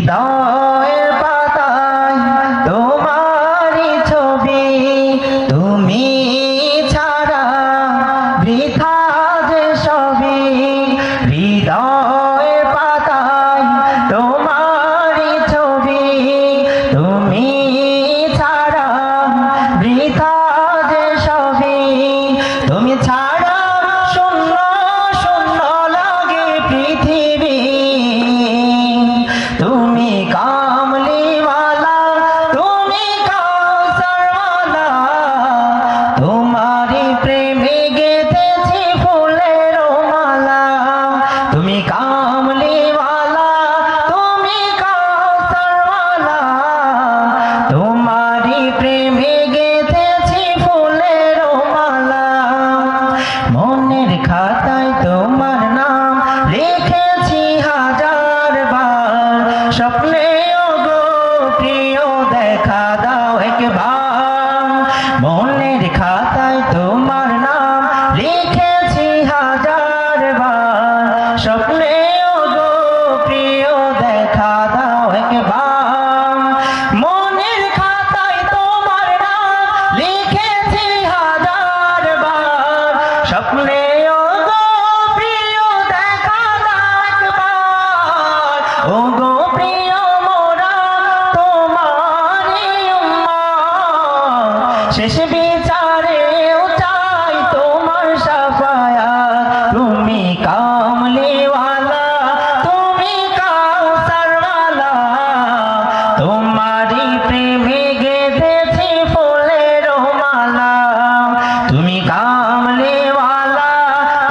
হৃদয়ের পাতায় তোমারই ছবি, তুমি ছাড়া বৃথা যে সবই। হৃদয়ের পাতায় তোমারই ছবি, তুমি ছাড়া বৃথা যে সবই। তুমি ছাড়া শূন্য শূন্য লাগে পৃথিবী। তুমি কামলিওয়ালা, তুমি কাউসারওয়ালা, তোমারই প্রেমে গেঁথেছি ফুলের মালা। তুমি কামলিওয়ালা, তুমি কাউসারওয়ালা, তোমারই প্রেমে গেঁথেছি ফুলের মালা। মনের খাতায় তোমার নাম লিখেছি হাজার বার, স্বপ্নে ওগো প্রিয় দেখা দাও একবার। মনের খাতায় তোমার নাম লিখেছি হাজার বার, স্বপ্নে ওগো প্রিয় দেখা দাও একবার। মনের খাতায় তোমার নাম লিখেছি হাজার বার, স্বপ্নে ওগো প্রিয় দেখা দাও একবার। ওগো প্রিয় মোরা তোমারই উম্মত, শেষ বিচারেও চাই তোমার শাফায়াত। তুমি কামলিওয়ালা, তুমি কাউসারওয়ালা, তোমারই প্রেমে গেঁথেছি ফুলের মালা। তুমি কামলিওয়ালা,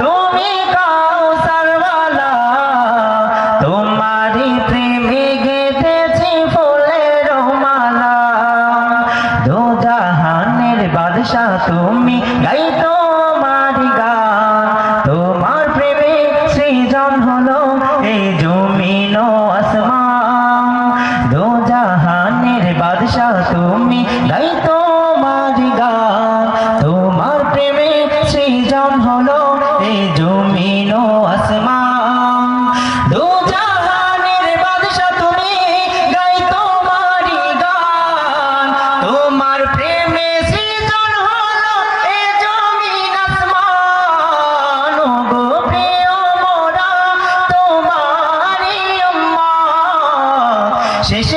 তুমি কাউসারওয়ালা, তোমারই প্রেমে গেঁথেছি ফুলের মালা। দো জাহানের বাদশা তুমি, গাই তোমার গান। তোমার প্রেমে সৃজন হলো এই জমিন ও আসমান। দো জাহানের বাদশা তুমি, গাই তোমার গান। তোমার প্রেমে সৃজন হলো এই জমিন ও আসমান। দো জাহানের বাদশা তুমি, গাই তোমার গান। তোমার প্রেমে সৃজন হলো এই জমিন আসমান। ওগো প্রিয় মোরা তোমারই উম্মত, শেষ